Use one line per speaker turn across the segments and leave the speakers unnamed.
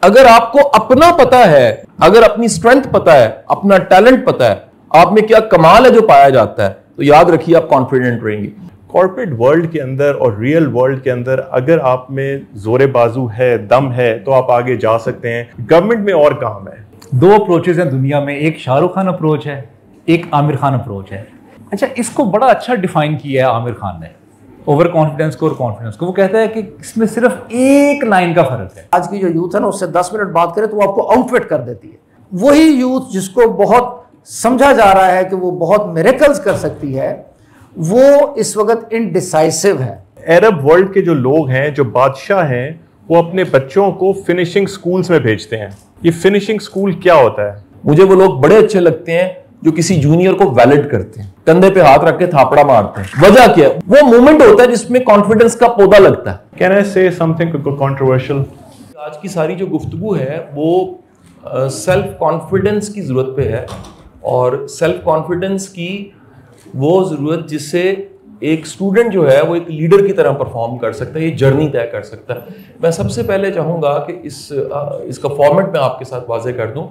अगर आपको अपना पता है, अगर अपनी स्ट्रेंथ पता है, अपना टैलेंट पता है, आप में क्या कमाल है जो पाया जाता है, तो याद रखिए आप कॉन्फिडेंट रहेंगे।
कॉर्पोरेट वर्ल्ड के अंदर और रियल वर्ल्ड के अंदर अगर आप में जोरे बाजू है, दम है, तो आप आगे जा सकते हैं। गवर्नमेंट में और काम है।
दो अप्रोचेज हैं दुनिया में, एक शाहरुख खान अप्रोच है, एक आमिर खान अप्रोच है। अच्छा, इसको बड़ा अच्छा डिफाइन किया है आमिर खान ने, ओवर कॉन्फिडेंस को और कॉन्फिडेंस को। वो कहता है कि इसमें सिर्फ एक लाइन का फर्क है।
आज की जो यूथ है ना, उससे 10 मिनट बात करें तो वो आपको आउटविट कर देती है। वही यूथ जिसको बहुत समझा जा रहा है कि वो बहुत मिरेकल्स कर सकती है, वो इस वक्त इनडिसाइसिव है।
अरब वर्ल्ड के जो लोग हैं, जो बादशाह हैं, वो अपने बच्चों को फिनिशिंग स्कूल्स में भेजते हैं। ये फिनिशिंग स्कूल क्या होता है?
मुझे वो लोग बड़े अच्छे लगते हैं जो किसी जूनियर को वैलिड करते हैं, कंधे पे हाथ रख के थापड़ा मारते हैं। वजह क्या है? वो मोमेंट होता है जिसमें कॉन्फिडेंस का पौधा लगता है।
कैन आई से समथिंग कंट्रोवर्शियल?
आज की सारी जो गुफ्तगू है वो सेल्फ कॉन्फिडेंस की जरूरत पे है, और सेल्फ कॉन्फिडेंस की वो जरूरत जिससे एक स्टूडेंट जो है वो एक लीडर की तरह परफॉर्म कर सकता है, ये जर्नी तय कर सकता है। मैं सबसे पहले चाहूँगा कि इसका फॉर्मेट मैं आपके साथ वाज़ेह कर दूँ।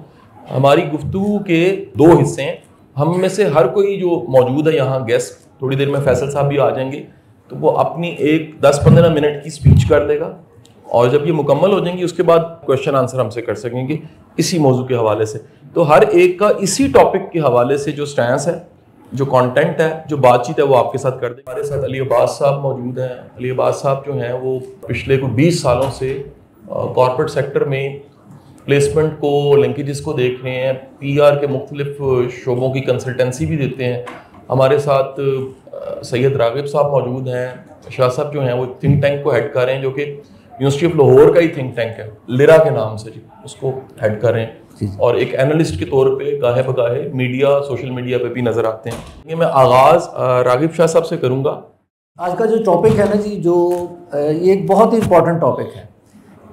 हमारी गुफ्तगू के दो हिस्से हैं। हम में से हर कोई जो मौजूद है यहाँ गेस्ट, थोड़ी देर में फैसल साहब भी आ जाएंगे, तो वो अपनी एक 10-15 मिनट की स्पीच कर देगा, और जब ये मुकम्मल हो जाएंगी उसके बाद क्वेश्चन आंसर हमसे कर सकेंगे इसी मौजू के हवाले से। तो हर एक का इसी टॉपिक के हवाले से जो स्टैंस है, जो कंटेंट है, जो बातचीत है, वो आपके साथ कर दें। हमारे साथ अली अब्बास साहब मौजूद हैं। अली अब्बास साहब जो हैं वो पिछले कुछ 20 सालों से कॉर्पोरेट सेक्टर में प्लेसमेंट को, लिंकेजेस को देख रहे हैं, पीआर के मुख्तलिफ शोबों की कंसल्टेंसी भी देते हैं। हमारे साथ सैयद रागिब साहब मौजूद हैं। शाह साहब जो हैं वो थिंक टैंक को हेड कर रहे हैं, जो कि यूनिवर्सिटी ऑफ लाहौर का ही थिंक टैंक है, लिरा के नाम से जी, उसको हेड कर रहे हैं, और एक एनालिस्ट के तौर पे गाहे बगाहे मीडिया, सोशल मीडिया पे भी नजर आते हैं। ये मैं आगाज रागिब शाह साहब से करूंगा।
आज का जो टॉपिक है ना जी, जो ये एक बहुत ही इम्पॉर्टेंट टॉपिक है।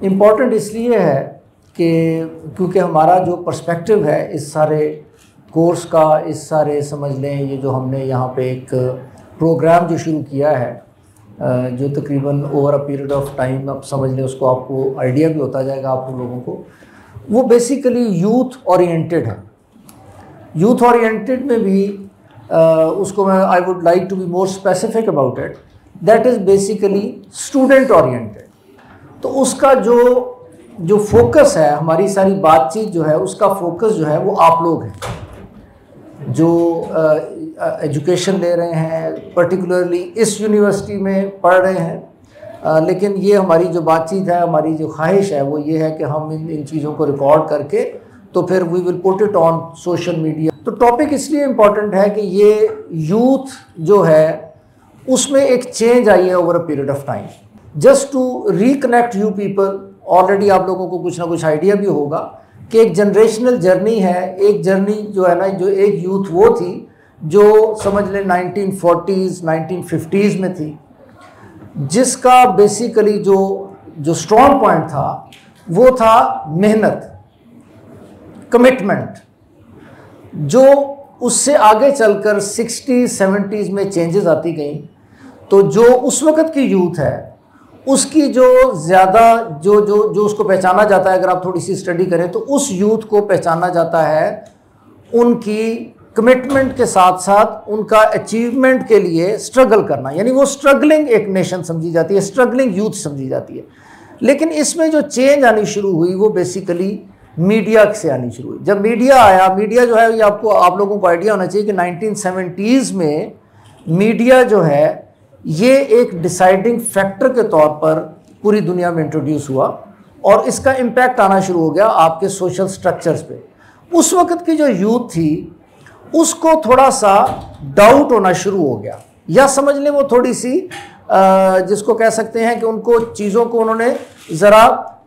इम्पॉर्टेंट इसलिए है कि क्योंकि हमारा जो पर्सपेक्टिव है इस सारे कोर्स का, इस सारे समझ लें ये जो हमने यहाँ पे एक प्रोग्राम जो शुरू किया है, जो तकरीबन over a period of time आप समझ लें, उसको आपको आइडिया भी होता जाएगा आप लोगों को, वो बेसिकली यूथ ओरिएंटेड है। यूथ ओरिएंटेड में भी उसको मैं I would like to be more specific about it, that is basically student oriented. तो उसका जो फोकस है, हमारी सारी बातचीत जो है उसका फोकस जो है वो आप लोग हैं जो एजुकेशन ले रहे हैं, पर्टिकुलरली इस यूनिवर्सिटी में पढ़ रहे हैं। लेकिन ये हमारी जो बातचीत है, हमारी जो ख्वाहिश है वो ये है कि हम इन चीज़ों को रिकॉर्ड करके तो फिर we will put it on social media. तो टॉपिक इसलिए इम्पॉर्टेंट है कि ये यूथ जो है उसमें एक चेंज आई है over a period of time. Just to reconnect you people, already आप लोगों को कुछ ना कुछ आइडिया भी होगा कि एक जनरेशनल जर्नी है। एक जर्नी जो है ना, जो एक यूथ वो थी जो समझ लें 1940s 1950s में थी, जिसका बेसिकली जो स्ट्रॉन्ग पॉइंट था वो था मेहनत, कमिटमेंट। जो उससे आगे चलकर 60s 70s में चेंजेस आती गई, तो जो उस वक़्त की यूथ है उसकी जो ज़्यादा जो उसको पहचाना जाता है, अगर आप थोड़ी सी स्टडी करें तो उस यूथ को पहचाना जाता है उनकी कमिटमेंट के साथ साथ उनका अचीवमेंट के लिए स्ट्रगल करना, यानी वो स्ट्रगलिंग एक नेशन समझी जाती है, स्ट्रगलिंग यूथ समझी जाती है। लेकिन इसमें जो चेंज आनी शुरू हुई वो बेसिकली मीडिया से आनी शुरू हुई। जब मीडिया आया, मीडिया जो है ये आप लोगों को आइडिया होना चाहिए कि 1970s में मीडिया जो है ये एक डिसाइडिंग फैक्टर के तौर पर पूरी दुनिया में इंट्रोड्यूस हुआ, और इसका इम्पैक्ट आना शुरू हो गया आपके सोशल स्ट्रक्चर्स पे। उस वक़्त की जो यूथ थी उसको थोड़ा सा डाउट होना शुरू हो गया, या समझ लें वो थोड़ी सी जिसको कह सकते हैं कि उनको चीज़ों को उन्होंने ज़रा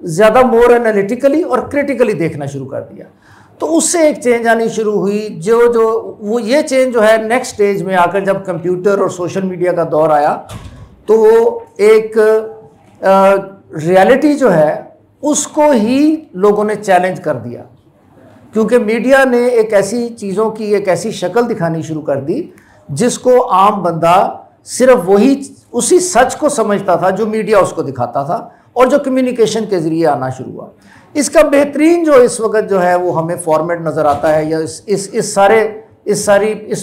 ज़्यादा मोर एनालिटिकली और क्रिटिकली देखना शुरू कर दिया। तो उससे एक चेंज आनी शुरू हुई। वो ये चेंज जो है नेक्स्ट स्टेज में आकर जब कंप्यूटर और सोशल मीडिया का दौर आया, तो एक रियलिटी जो है उसको ही लोगों ने चैलेंज कर दिया, क्योंकि मीडिया ने एक ऐसी चीज़ों की एक ऐसी शक्ल दिखानी शुरू कर दी जिसको आम बंदा सिर्फ उसी सच को समझता था जो मीडिया उसको दिखाता था, और जो कम्युनिकेशन के ज़रिए आना शुरू हुआ। इसका बेहतरीन जो इस वक्त जो है वो हमें फॉर्मेट नज़र आता है, या इस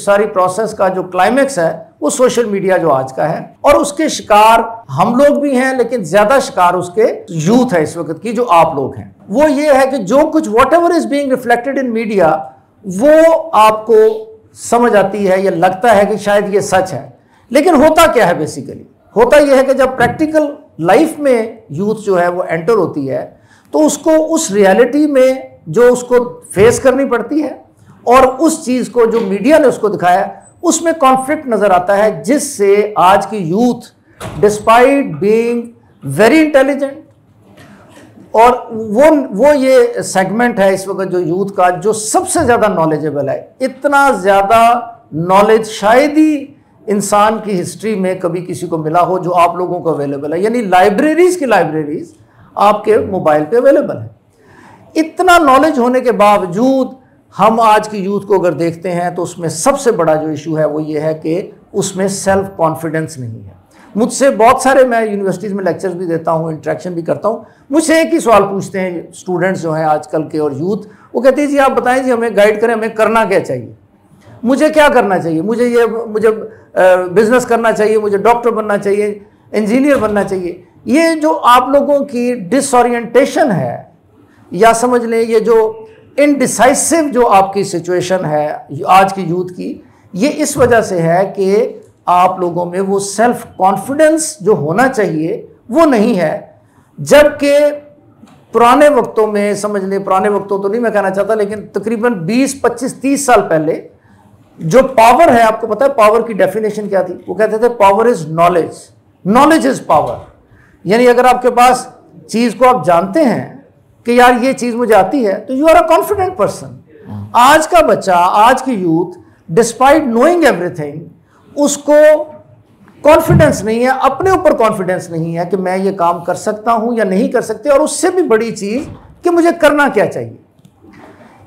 सारी प्रोसेस का जो क्लाइमेक्स है वो सोशल मीडिया जो आज का है, और उसके शिकार हम लोग भी हैं, लेकिन ज्यादा शिकार उसके यूथ है इस वक्त की, जो आप लोग हैं। वो ये है कि जो कुछ what ever is being reflected in media वो आपको समझ आती है या लगता है कि शायद ये सच है, लेकिन होता क्या है बेसिकली? होता यह है कि जब प्रैक्टिकल लाइफ में यूथ जो है वो एंटर होती है तो उसको उस रियलिटी में जो उसको फेस करनी पड़ती है और उस चीज को जो मीडिया ने उसको दिखाया उसमें कॉन्फ्लिक्ट नजर आता है, जिससे आज की youth despite being very intelligent, और वो ये सेगमेंट है इस वक्त जो यूथ का जो सबसे ज्यादा नॉलेजेबल है। इतना ज्यादा नॉलेज शायद ही इंसान की हिस्ट्री में कभी किसी को मिला हो जो आप लोगों को अवेलेबल है, यानी लाइब्रेरीज की लाइब्रेरीज आपके मोबाइल पे अवेलेबल है। इतना नॉलेज होने के बावजूद हम आज की यूथ को अगर देखते हैं तो उसमें सबसे बड़ा जो इशू है वो ये है कि उसमें सेल्फ कॉन्फिडेंस नहीं है। मुझसे बहुत सारे, मैं यूनिवर्सिटीज़ में लेक्चर्स भी देता हूँ, इंटरेक्शन भी करता हूँ, मुझसे एक ही सवाल पूछते हैं स्टूडेंट्स जो हैं आजकल के और यूथ, वो कहते हैं जी आप बताएं जी हमें गाइड करें, हमें करना क्या चाहिए, मुझे क्या करना चाहिए, मुझे बिजनेस करना चाहिए, मुझे डॉक्टर बनना चाहिए, इंजीनियर बनना चाहिए। ये जो आप लोगों की डिसओरिएंटेशन है, या समझ लें ये जो इनडिसाइसिव जो आपकी सिचुएशन है आज की यूथ की, ये इस वजह से है कि आप लोगों में वो सेल्फ कॉन्फिडेंस जो होना चाहिए वो नहीं है। जबकि पुराने वक्तों में, समझ लें पुराने वक्तों तो नहीं मैं कहना चाहता, लेकिन तकरीबन 20, 25, 30 साल पहले जो पावर है, आपको पता है पावर की डेफिनेशन क्या थी? वो कहते थे power is knowledge, knowledge is power. यानी अगर आपके पास चीज को आप जानते हैं कि यार ये चीज मुझे आती है तो you are a confident person. आज का बच्चा, आज की यूथ डिस्पाइट नोइंग एवरीथिंग, उसको कॉन्फिडेंस नहीं है, अपने ऊपर कॉन्फिडेंस नहीं है कि मैं ये काम कर सकता हूं या नहीं कर सकते, और उससे भी बड़ी चीज कि मुझे करना क्या चाहिए।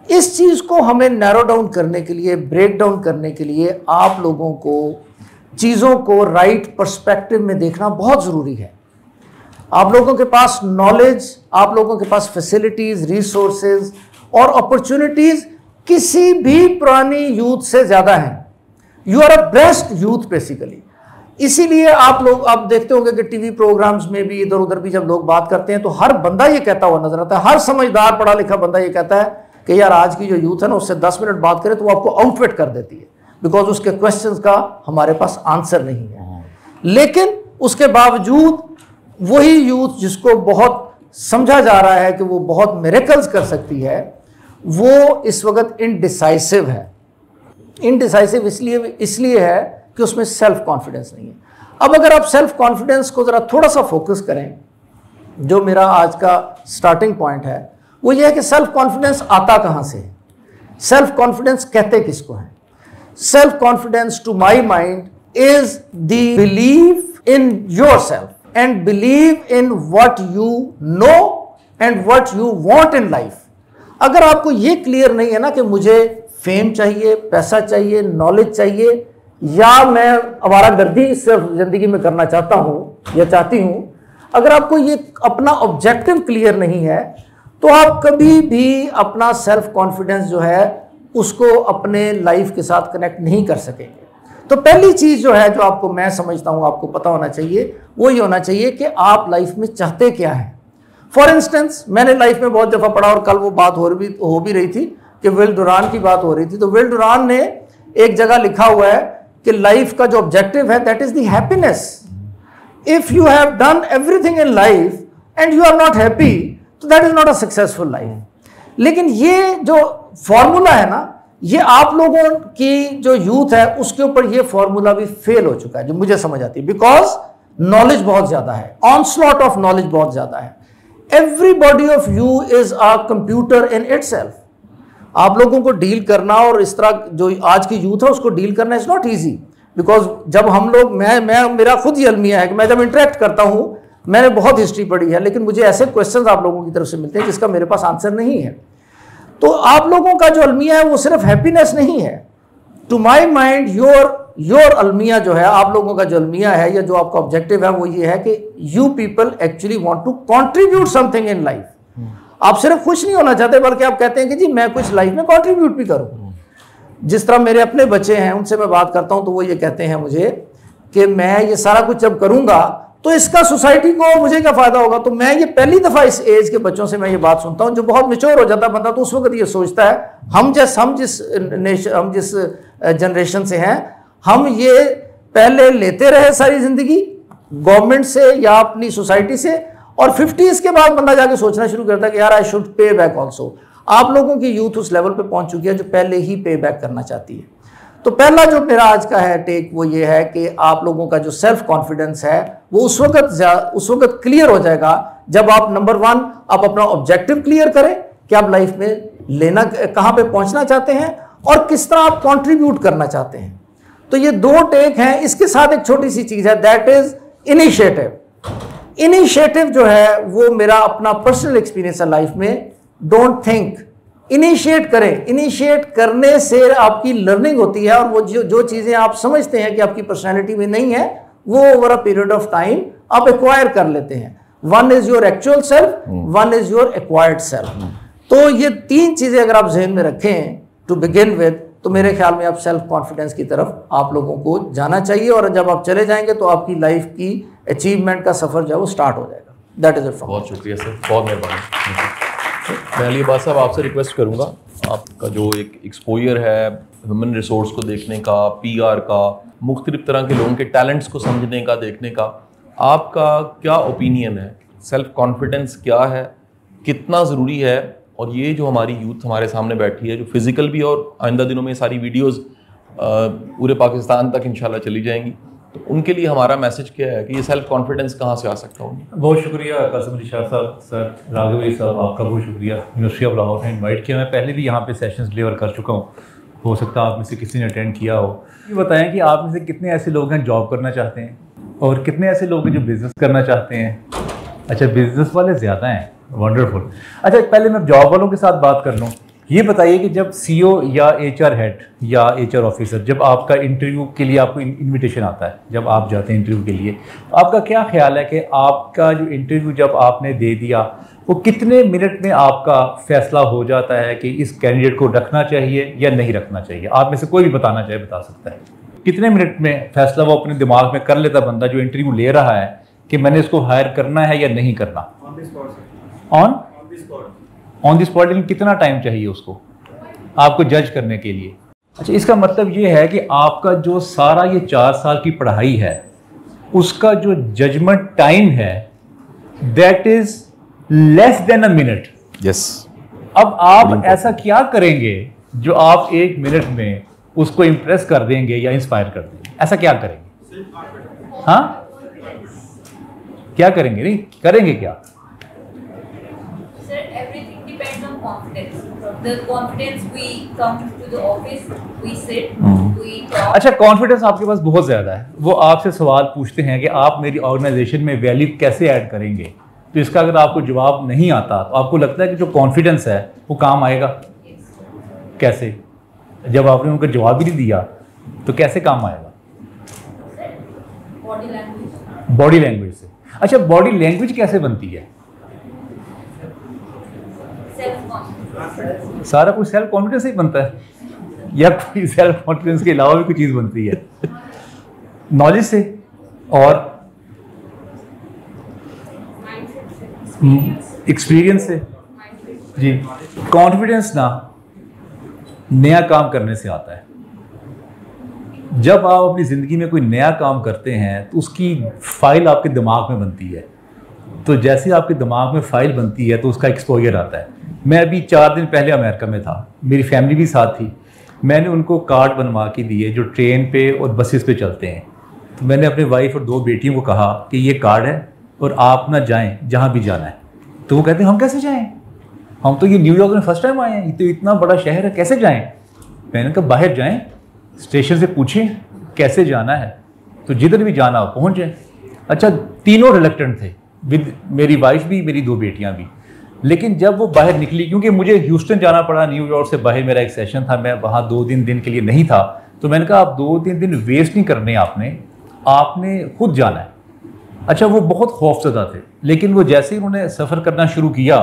इस चीज को हमें नैरो डाउन करने के लिए, ब्रेक डाउन करने के लिए आप लोगों को चीजों को राइट पर्सपेक्टिव में देखना बहुत जरूरी है। आप लोगों के पास नॉलेज, आप लोगों के पास फैसिलिटीज, रिसोर्सेज और अपॉर्चुनिटीज किसी भी पुरानी यूथ से ज्यादा हैं। You are a best youth basically. इसीलिए आप देखते होंगे कि टीवी प्रोग्राम्स में भी, इधर उधर भी जब लोग बात करते हैं तो हर बंदा ये कहता हुआ नजर आता है, हर समझदार पढ़ा लिखा बंदा ये कहता है कि यार आज की जो यूथ है ना उससे 10 मिनट बात करें तो वो आपको आउटविट कर देती है, बिकॉज उसके क्वेश्चंस का हमारे पास आंसर नहीं है। लेकिन उसके बावजूद वही यूथ जिसको बहुत समझा जा रहा है कि वो बहुत मिरेकल्स कर सकती है, वो इस वक्त इनडिसाइसिव है। इनडिसाइसिव इसलिए है कि उसमें सेल्फ कॉन्फिडेंस नहीं है। अब अगर आप सेल्फ कॉन्फिडेंस को जरा थोड़ा सा फोकस करें, जो मेरा आज का स्टार्टिंग पॉइंट है वो ये है कि सेल्फ कॉन्फिडेंस आता कहां से है, सेल्फ कॉन्फिडेंस कहते किसको है? Self confidence to my mind is the believe in yourself and believe in what you know and what you want in life. अगर आपको ये क्लियर नहीं है ना कि मुझे फेम चाहिए, पैसा चाहिए, नॉलेज चाहिए, या मैं आवारागर्दी सिर्फ जिंदगी में करना चाहता हूं या चाहती हूं, अगर आपको ये अपना ऑब्जेक्टिव क्लियर नहीं है तो आप कभी भी अपना सेल्फ कॉन्फिडेंस जो है उसको अपने लाइफ के साथ कनेक्ट नहीं कर सकेंगे। तो पहली चीज जो है, जो आपको मैं समझता हूं आपको पता होना चाहिए, वो ये होना चाहिए कि आप लाइफ में चाहते क्या है। फॉर इंस्टेंस, मैंने लाइफ में बहुत दफा पढ़ा और कल वो बात हो भी रही थी कि विल डुरान की बात हो रही थी, तो विल डुरान ने एक जगह लिखा हुआ है कि लाइफ का जो ऑब्जेक्टिव है that is the happiness. If you have done everything in life and you are not happy, तो that is not a successful life. लेकिन ये जो फॉर्मूला है ना, ये आप लोगों की जो यूथ है उसके ऊपर ये फॉर्मूला भी फेल हो चुका है, जो मुझे समझ आती है, बिकॉज नॉलेज बहुत ज्यादा है, ऑनस्लॉट ऑफ नॉलेज बहुत ज्यादा है। Everybody of you is a computer in itself. आप लोगों को डील करना और इस तरह जो आज की यूथ है उसको डील करना इज नॉट इजी, बिकॉज जब हम लोग, मेरा खुद ही अलमिया है कि मैं जब इंटरेक्ट करता हूं, मैंने बहुत हिस्ट्री पढ़ी है, लेकिन मुझे ऐसे क्वेश्चंस आप लोगों की तरफ से मिलते हैं जिसका मेरे पास आंसर नहीं है। तो आप लोगों का जो अलमिया है वो सिर्फ हैप्पीनेस नहीं है। टू माई माइंड योर अलमिया जो है, आप लोगों का जो अलमिया है या जो आपका ऑब्जेक्टिव है वो ये है कि you people actually want to contribute something in life. आप सिर्फ खुश नहीं होना चाहते बल्कि आप कहते हैं कि जी मैं कुछ लाइफ में कंट्रीब्यूट भी करूं। जिस तरह मेरे अपने बच्चे हैं उनसे मैं बात करता हूं तो वो ये कहते हैं मुझे कि मैं ये सारा कुछ जब करूंगा तो इसका सोसाइटी को मुझे क्या फायदा होगा। तो मैं ये पहली दफा इस एज के बच्चों से मैं ये बात सुनता हूं, जो बहुत मैच्योर हो जाता है बंदा तो उस वक्त ये सोचता है हम जिस जनरेशन से हैं, हम ये पहले लेते रहे सारी जिंदगी गवर्नमेंट से या अपनी सोसाइटी से, और 50s के बाद बंदा जाके सोचना शुरू करता है कि यार I should pay back also. आप लोगों की यूथ उस लेवल पे पहुंच चुकी है जो पहले ही पे बैक करना चाहती है। तो पहला जो मेरा आज का है टेक वो ये है कि आप लोगों का जो सेल्फ कॉन्फिडेंस है वो उस वक्त क्लियर हो जाएगा जब आप नंबर 1 आप अपना ऑब्जेक्टिव क्लियर करें कि आप लाइफ में लेना कहां पे पहुंचना चाहते हैं और किस तरह आप कंट्रीब्यूट करना चाहते हैं। तो ये 2 टेक हैं। इसके साथ एक छोटी सी चीज है, दैट इज इनिशिएटिव। इनिशिएटिव जो है वो मेरा अपना पर्सनल एक्सपीरियंस है लाइफ में। डोंट थिंक, इनिशिएट करें। इनिशिएट करने से आपकी लर्निंग होती है और वो जो चीजें आप समझते हैं कि आपकी पर्सनैलिटी में नहीं है वो over a period of time आप एक्वायर कर लेते हैं। 1 is your actual self, 1 is your acquired self. तो ये 3 चीजें अगर आप जहन में रखें टू बिगिन विद, तो मेरे ख्याल में आप सेल्फ कॉन्फिडेंस की तरफ आप लोगों को जाना चाहिए, और जब आप चले जाएंगे तो आपकी लाइफ की अचीवमेंट का सफर जो है वो स्टार्ट हो जाएगा। That is it.
बहुत शुक्रिया सर, बहुत मेहरबानी। मैं अली अब्बास साहब आपसे रिक्वेस्ट करूंगा, आपका जो एक एक्सपोजर है ह्यूमन रिसोर्स को देखने का, पीआर का, मुख्तलिफ तरह के लोगों के टैलेंट्स को समझने का, देखने का, आपका क्या ओपिनियन है? सेल्फ कॉन्फिडेंस क्या है, कितना ज़रूरी है? और ये जो हमारी यूथ हमारे सामने बैठी है जो फिज़िकल भी, और आइंदा दिनों में सारी वीडियोज़ पूरे पाकिस्तान तक इंशाल्लाह चली जाएंगी, तो उनके लिए हमारा मैसेज क्या है कि ये सेल्फ कॉन्फिडेंस कहाँ से आ सकता है?
बहुत शुक्रिया कासिम अली शाह साहब, सर राघव अली साहब, आपका बहुत शुक्रिया। यूनिवर्सिटी ऑफ लाहौर ने इनवाइट किया। मैं पहले भी यहाँ पे सेशंस डिलीवर कर चुका हूँ, हो सकता है आप में से किसी ने अटेंड किया हो। ये बताएं कि आप में से कितने ऐसे लोग हैं जॉब करना चाहते हैं और कितने ऐसे लोग हैं जो बिज़नेस करना चाहते हैं? अच्छा, बिज़नेस वाले ज़्यादा हैं, वंडरफुल। अच्छा, पहले मैं जॉब वालों के साथ बात कर लूँ। ये बताइए कि जब सीईओ या एचआर हेड या एचआर ऑफिसर, जब आपका इंटरव्यू के लिए आपको इनविटेशन आता है, जब आप जाते हैं इंटरव्यू के लिए, तो आपका क्या ख्याल है कि आपका जो इंटरव्यू जब आपने दे दिया वो कितने मिनट में आपका फैसला हो जाता है कि इस कैंडिडेट को रखना चाहिए या नहीं रखना चाहिए? आप में से कोई भी बताना चाहे बता सकता है। कितने मिनट में फैसला वो अपने दिमाग में कर लेता बंदा जो इंटरव्यू ले रहा है कि मैंने इसको हायर करना है या नहीं करना? On the spot. लेकिन कितना टाइम चाहिए उसको आपको जज करने के लिए? अच्छा, इसका मतलब ये है कि आपका जो सारा ये 4 साल की पढ़ाई है उसका जो जजमेंट टाइम है that is less than a minute.
Yes. अब
आप ऐसा क्या करेंगे जो आप 1 मिनट में उसको इंप्रेस कर देंगे या इंस्पायर कर देंगे? ऐसा क्या करेंगे? हाँ, क्या करेंगे? नहीं करेंगे क्या?
The confidence we come to the office, we sit, we talk.
अच्छा, कॉन्फिडेंस आपके पास बहुत ज़्यादा है। वो आपसे सवाल पूछते हैं कि आप मेरी ऑर्गेनाइजेशन में वैल्यू कैसे ऐड करेंगे, तो इसका अगर आपको जवाब नहीं आता तो आपको लगता है कि जो कॉन्फिडेंस है वो काम आएगा? कैसे? जब आपने उनको जवाब ही नहीं दिया तो कैसे काम आएगा?
Body language.
बॉडी लैंग्वेज से। अच्छा, बॉडी लैंग्वेज कैसे बनती है? सारा कुछ सेल्फ कॉन्फिडेंस ही बनता है या कोई सेल्फ कॉन्फिडेंस के अलावा भी कोई चीज बनती है? नॉलेज से और एक्सपीरियंस से। जी, कॉन्फिडेंस ना नया काम करने से आता है। जब आप अपनी ज़िंदगी में कोई नया काम करते हैं तो उसकी फाइल आपके दिमाग में बनती है। तो जैसे आपके दिमाग में फाइल बनती है तो उसका एक्सपोजर आता है। मैं अभी 4 दिन पहले अमेरिका में था, मेरी फैमिली भी साथ थी। मैंने उनको कार्ड बनवा के दिए जो ट्रेन पे और बसेस पे चलते हैं। तो मैंने अपने वाइफ और 2 बेटियों को कहा कि ये कार्ड है और आप ना जाएं जहाँ भी जाना है। तो वो कहते हैं हम कैसे जाएं, हम तो ये न्यूयॉर्क में फर्स्ट टाइम आए हैं, ये तो इतना बड़ा शहर है, कैसे जाएं? मैंने कहा बाहर जाएं, स्टेशन से पूछें कैसे जाना है, तो जिधर भी जाना हो पहुँच जाएँ। अच्छा, तीनों रिलेक्टेंट थे, विद मेरी वाइफ भी, मेरी 2 बेटियाँ भी। लेकिन जब वो बाहर निकली, क्योंकि मुझे ह्यूस्टन जाना पड़ा, न्यूयॉर्क से बाहर मेरा एक सेशन था, मैं वहाँ 2 दिन के लिए नहीं था। तो मैंने कहा आप 2-3 दिन वेस्ट नहीं करने, आपने खुद जाना है। अच्छा, वो बहुत खौफज़दा थे, लेकिन वो जैसे ही उन्होंने सफ़र करना शुरू किया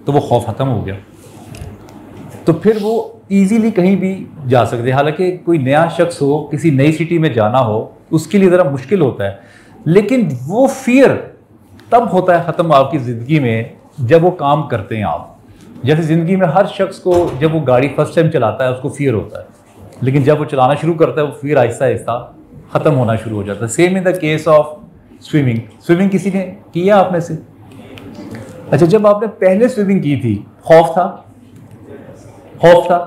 तो वो खौफ ख़त्म हो गया, तो फिर वो इजीली कहीं भी जा सकते हैं। हालांकि कोई नया शख्स हो, किसी नई सिटी में जाना हो, उसके लिए ज़रा मुश्किल होता है, लेकिन वो फियर तब होता है ख़त्म आपकी ज़िंदगी में जब वो काम करते हैं आप। जैसे ज़िंदगी में हर शख्स को जब वो गाड़ी फर्स्ट टाइम चलाता है उसको फियर होता है, लेकिन जब वो चलाना शुरू करता है वो फियर आहिस्ता आहिस्ता ख़त्म होना शुरू हो जाता है। Same in the case of swimming. Swimming किसी ने किया आप में से? अच्छा, जब आपने पहले स्विमिंग की थी खौफ था? खौफ था,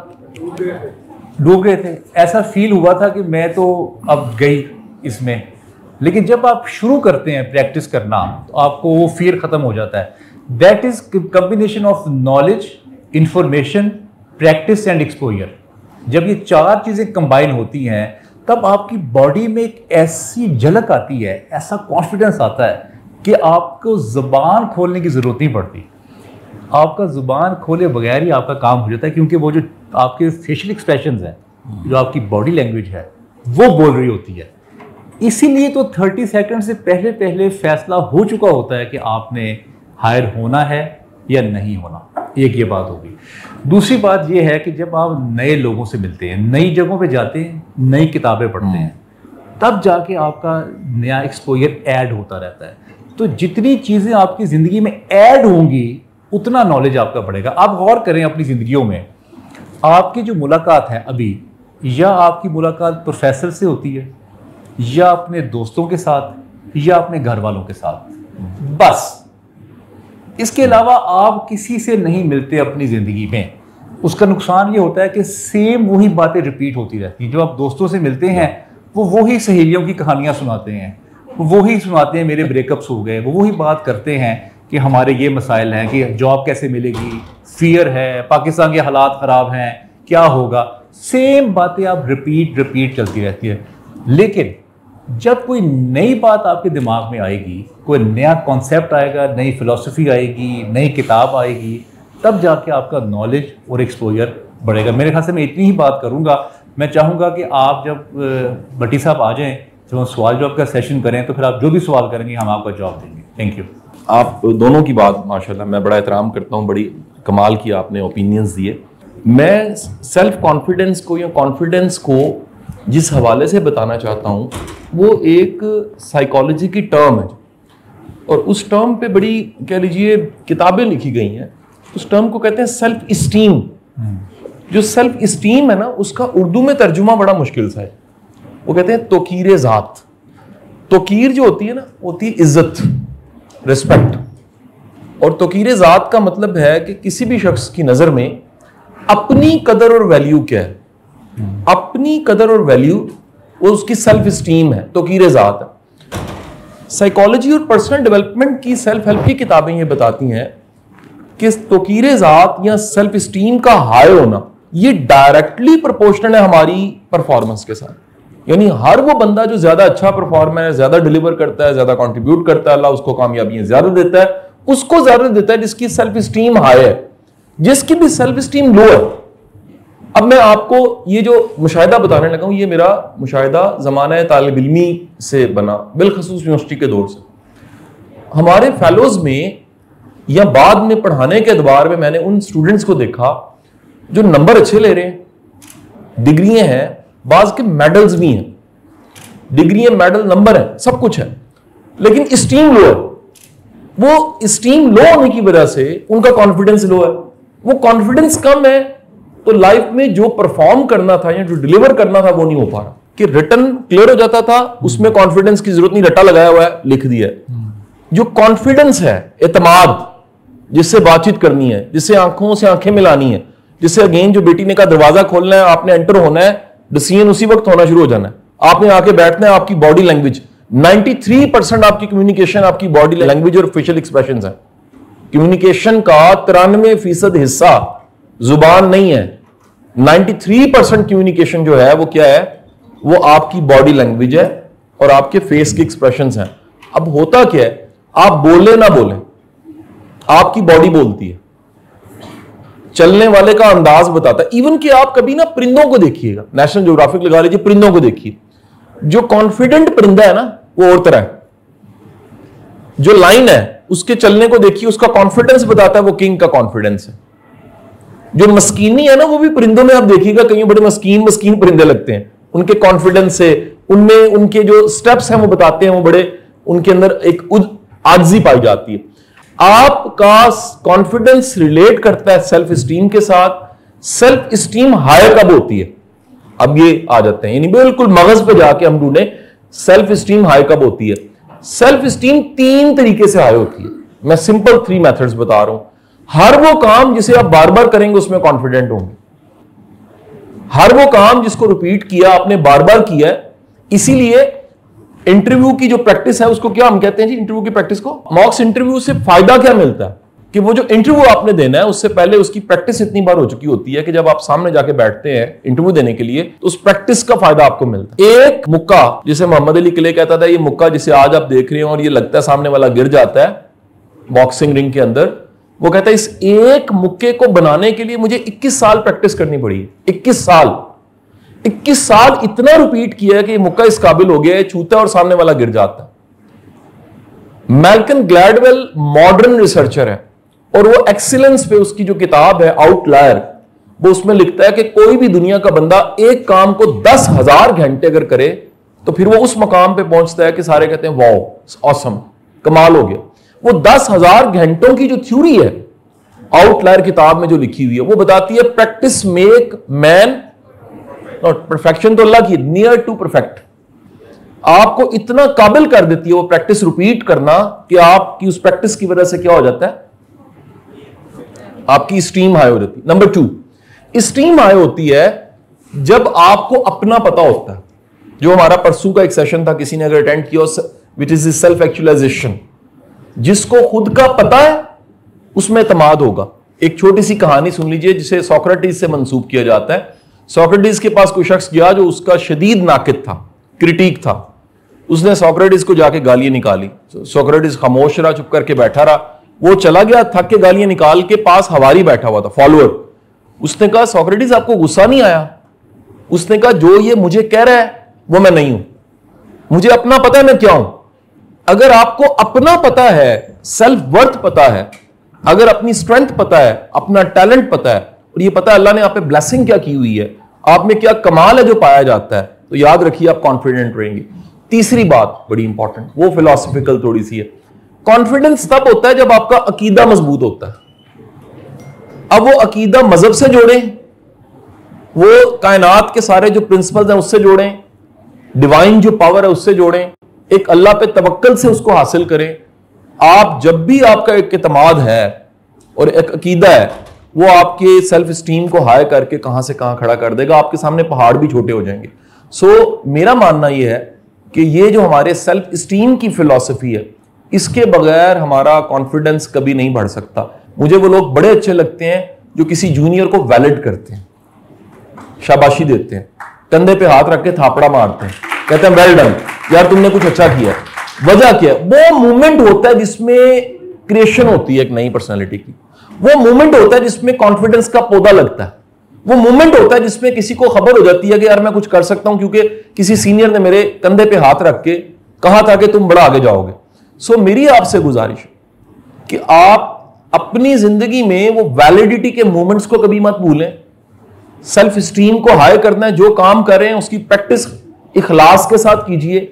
डूब गए थे, ऐसा फील हुआ था कि मैं तो अब गई इसमें। लेकिन जब आप शुरू करते हैं प्रैक्टिस करना तो आपको वो फियर ख़त्म हो जाता है। That is combination of knowledge, information, practice and exposure. जब ये चार चीज़ें कंबाइन होती हैं तब आपकी बॉडी में एक ऐसी झलक आती है, ऐसा कॉन्फिडेंस आता है कि आपको ज़ुबान खोलने की ज़रूरत नहीं पड़ती। आपका ज़ुबान खोले बगैर ही आपका काम हो जाता है, क्योंकि वो जो आपके फेशियल एक्सप्रेशंस हैं, जो आपकी बॉडी लैंग्वेज है, वो बोल रही होती है। इसीलिए तो 30 सेकंड से पहले पहले फैसला हो चुका होता है कि आपने हायर होना है या नहीं होना। एक ये बात होगी। दूसरी बात ये है कि जब आप नए लोगों से मिलते हैं, नई जगहों पे जाते हैं, नई किताबें पढ़ते हैं, तब जाके आपका नया एक्सपोजर ऐड होता रहता है। तो जितनी चीज़ें आपकी ज़िंदगी में ऐड होंगी उतना नॉलेज आपका बढ़ेगा। आप गौर करें अपनी ज़िंदगियों में, आपकी जो मुलाकात है अभी, या आपकी मुलाकात प्रोफेसर से होती है, या अपने दोस्तों के साथ, या अपने घर वालों के साथ, बस। इसके अलावा आप किसी से नहीं मिलते अपनी ज़िंदगी में। उसका नुकसान ये होता है कि सेम वही बातें रिपीट होती रहती हैं। जो आप दोस्तों से मिलते हैं वो वही सहेलियों की कहानियाँ सुनाते हैं, वो वही सुनाते हैं मेरे ब्रेकअप्स हो गए, वो वही बात करते हैं कि हमारे ये मसाइल हैं कि जॉब कैसे मिलेगी, फियर है, पाकिस्तान के हालात ख़राब हैं, क्या होगा। सेम बातें आप रिपीट चलती रहती है। लेकिन जब कोई नई बात आपके दिमाग में आएगी, कोई नया कॉन्सेप्ट आएगा, नई फिलॉसफी आएगी, नई किताब आएगी, तब जाके आपका नॉलेज और एक्सपोजर बढ़ेगा। मेरे ख्याल से मैं इतनी ही बात करूँगा। मैं चाहूँगा कि आप जब भट्टी साहब आ जाएँ, जब हम सवाल जवाब का सेशन करें, तो फिर आप जो भी सवाल करेंगे हम आपका जवाब देंगे। Thank you.
आप दोनों की बात माशाल्लाह मैं बड़ा एहतराम करता हूँ, बड़ी कमाल की आपने ओपिनियंस दिए। मैं सेल्फ कॉन्फिडेंस को या कॉन्फिडेंस को जिस हवाले से बताना चाहता हूँ वो एक साइकोलॉजी की टर्म है, और उस टर्म पे बड़ी कह लीजिए किताबें लिखी गई हैं। उस टर्म को कहते हैं सेल्फ इस्टीम। जो सेल्फ इस्टीम है ना, उसका उर्दू में तर्जुमा बड़ा मुश्किल सा है। वो कहते हैं तोकीर ज़ात। तोकीर जो होती है ना, होती है इज्जत, रिस्पेक्ट। और तोकीर ज़ात का मतलब है कि किसी भी शख्स की नज़र में अपनी कदर और वैल्यू क्या है। अपनी कदर और वैल्यू वो उसकी सेल्फ इस्टीम है, तोकीर ज़ात है। साइकोलॉजी और पर्सनल डेवलपमेंट की, सेल्फ हेल्प की किताबें ये बताती हैं कि तोकीर ज़ात या सेल्फ इस्टीम का हाई होना ये डायरेक्टली प्रोपोर्शनल है हमारी परफॉर्मेंस के साथ। यानी हर वो बंदा जो ज्यादा अच्छा परफॉर्मर है, ज्यादा डिलीवर करता है, ज्यादा कंट्रीब्यूट करता है, अल्लाह उसको कामयाबियां ज्यादा देता है, उसको ज्यादा देता है जिसकी सेल्फ इस्टीम हाई है। जिसकी भी सेल्फ इस्टीम लो है, अब मैं आपको ये जो मुशाहिदा बताने लगा हूं, ये मेरा मुशाहिदा ज़माना तालिब इल्मी से बना, बिलखसूस यूनिवर्सिटी के दौर से। हमारे फेलोज में या बाद में पढ़ाने के अतबार में मैंने उन स्टूडेंट्स को देखा जो नंबर अच्छे ले रहे हैं, डिग्रियां हैं, बाज के मेडल्स भी हैं, डिग्रियां, मेडल, नंबर है, सब कुछ है, लेकिन स्टीम लो है। वो स्टीम लो होने की वजह से उनका कॉन्फिडेंस लो है। वो कॉन्फिडेंस कम है तो लाइफ में जो परफॉर्म करना था या जो डिलीवर करना था वो नहीं हो पा रहा। कि रिटर्न क्लियर हो जाता था, उसमें कॉन्फिडेंस की जरूरत नहीं, रट्टा लगाया हुआ है, लिख दिया है। जो कॉन्फिडेंस है, एतमाद, जिससे बातचीत करनी है, जिससे आंखों से आंखें मिलानी है, जिससे अगेन जो बेटी ने कहा दरवाजा खोलना है, आपने एंटर होना है, डिसीजन उसी वक्त होना शुरू हो जाना है, आपने आके बैठना है। आपकी बॉडी लैंग्वेज 93% आपकी कम्युनिकेशन आपकी बॉडी लैंग्वेज और फेशियल एक्सप्रेशंस है। कम्युनिकेशन का 93% हिस्सा जुबान नहीं है। 93% कम्युनिकेशन जो है वो क्या है, वो आपकी बॉडी लैंग्वेज है और आपके फेस के एक्सप्रेशंस हैं। अब होता क्या है, आप बोले ना बोले, आपकी बॉडी बोलती है, चलने वाले का अंदाज बताता है। इवन कि आप कभी ना परिंदों को देखिएगा, नेशनल ज्योग्राफिक लगा लीजिए, परिंदों को देखिए, जो कॉन्फिडेंट परिंदा है ना वो और तरह है, जो लाइन है उसके चलने को देखिए, उसका कॉन्फिडेंस बताता है वो किंग का कॉन्फिडेंस है। जो मस्कीनी है ना, वो भी परिंदों में आप देखिएगा कहीं बड़े मस्कीन परिंदे लगते हैं, उनके कॉन्फिडेंस से, उनमें उनके जो स्टेप्स हैं वो बताते हैं, वो बड़े उनके अंदर एक आजिज़ी पाई जाती है। आपका कॉन्फिडेंस रिलेट करता है सेल्फ स्टीम के साथ। सेल्फ स्टीम हाई कब होती है, अब ये आ जाते हैं, यानी बिल्कुल मगज पे जाके हम ढूंढे सेल्फ स्टीम हाई कब होती है। सेल्फ स्टीम 3 तरीके से हाई होती है, मैं सिंपल 3 मेथड्स बता रहा हूं। हर वो काम जिसे आप बार बार करेंगे उसमें कॉन्फिडेंट होंगे। हर वो काम जिसको रिपीट किया आपने, बार बार किया है, इसीलिए इंटरव्यू की जो प्रैक्टिस है उसको क्या हम कहते हैं जी, इंटरव्यू की प्रैक्टिस को। मॉक्स इंटरव्यू से फायदा क्या मिलता है कि वो जो इंटरव्यू आपने देना है उससे पहले उसकी प्रैक्टिस इतनी बार हो चुकी होती है कि जब आप सामने जाके बैठते हैं इंटरव्यू देने के लिए तो उस प्रैक्टिस का फायदा आपको मिलता है। एक मुक्का, जिसे मोहम्मद अली किले कहता था, ये मुक्का जिसे आज आप देख रहे हो और ये लगता है सामने वाला गिर जाता है बॉक्सिंग रिंग के अंदर, वो कहता है इस एक मुक्के को बनाने के लिए मुझे 21 साल प्रैक्टिस करनी पड़ी। 21 साल इतना रिपीट किया है कि मुक्का इस काबिल हो गया है, छूता है और सामने वाला गिर जाता है। मैल्कम ग्लैडवेल मॉडर्न रिसर्चर है और वो एक्सीलेंस पे उसकी जो किताब है आउटलायर, वो उसमें लिखता है कि कोई भी दुनिया का बंदा एक काम को 10,000 घंटे अगर करे तो फिर वो उस मकाम पे पहुंचता है कि सारे कहते हैं वाओ ऑसम, कमाल हो गया। वो 10,000 घंटों की जो थ्योरी है आउटलायर किताब में जो लिखी हुई है, वो बताती है practice make man, not perfection तो अल्लाह की, नियर टू परफेक्ट। आपको इतना काबिल कर देती है वो प्रैक्टिस रिपीट करना कि आपकी उस प्रैक्टिस की वजह से क्या हो जाता है, आपकी स्टीम हाई हो जाती है। नंबर 2, स्टीम हाई होती है जब आपको अपना पता होता है। जो हमारा परसों का एक सेशन था, किसी ने अगर अटेंड किया, विच इज सेल्फ एक्चुअलाइजेशन, जिसको खुद का पता है उसमें एतमाद होगा। एक छोटी सी कहानी सुन लीजिए जिसे सोक्रेटिस से मंसूब किया जाता है। सोक्रेटिस के पास कोई शख्स गया जो उसका शदीद नाकिद था, क्रिटिक था। उसने सोक्रेटिस को जाके गालियां निकाली। सोक्रेटिस खामोश रहा, चुप करके बैठा रहा। वो चला गया, थक के गालियां निकाल के, पास हवारी बैठा हुआ था, फॉलोअर। उसने कहा सोक्रेटिस आपको गुस्सा नहीं आया? उसने कहा जो ये मुझे कह रहा है वो मैं नहीं हूं, मुझे अपना पता है मैं क्या हूं। अगर आपको अपना पता है, सेल्फ वर्थ पता है, अगर अपनी स्ट्रेंथ पता है, अपना टैलेंट पता है, और ये पता है अल्लाह ने आप पे ब्लेसिंग क्या की हुई है, आप में क्या कमाल है जो पाया जाता है, तो याद रखिए आप कॉन्फिडेंट रहेंगे। तीसरी बात बड़ी इंपॉर्टेंट, वो फिलोसॉफिकल थोड़ी सी है। कॉन्फिडेंस तब होता है जब आपका अकीदा मजबूत होता है। अब वो अकीदा मजहब से जोड़ें, वो कायनात के सारे जो प्रिंसिपल्स हैं उससे जोड़ें, डिवाइन जो पावर है उससे जोड़ें, एक अल्लाह पे तवक्कल से उसको हासिल करें। आप जब भी आपका एक एतमाद है और एक अकीदा है, वो आपके सेल्फ स्टीम को हाई करके कहां से कहां खड़ा कर देगा, आपके सामने पहाड़ भी छोटे हो जाएंगे। सो मेरा मानना यह है कि ये जो हमारे सेल्फ स्टीम की फिलॉसफी है, इसके बगैर हमारा कॉन्फिडेंस कभी नहीं बढ़ सकता। मुझे वो लोग बड़े अच्छे लगते हैं जो किसी जूनियर को वैलिड करते हैं, शाबाशी देते हैं, कंधे पे हाथ रख के थापड़ा मारते हैं, कहते हैं वेल डन यार तुमने कुछ अच्छा किया। वजह क्या है? वो मूवमेंट होता है जिसमें क्रिएशन होती है एक नई पर्सनालिटी की। वो मूवमेंट होता है जिसमें कॉन्फिडेंस का पौधा लगता है। वो मूवमेंट होता है जिसमें किसी को खबर हो जाती है कि यार मैं कुछ कर सकता हूं क्योंकि किसी सीनियर ने मेरे कंधे पे हाथ रख के कहा था कि तुम बड़ा आगे जाओगे। सो मेरी आपसे गुजारिश है कि आप अपनी जिंदगी में वो वैलिडिटी के मोमेंट्स को कभी मत भूलें। सेल्फ स्टीम को हाई करना है, जो काम कर रहे हैं उसकी प्रैक्टिस इखलास के साथ कीजिए।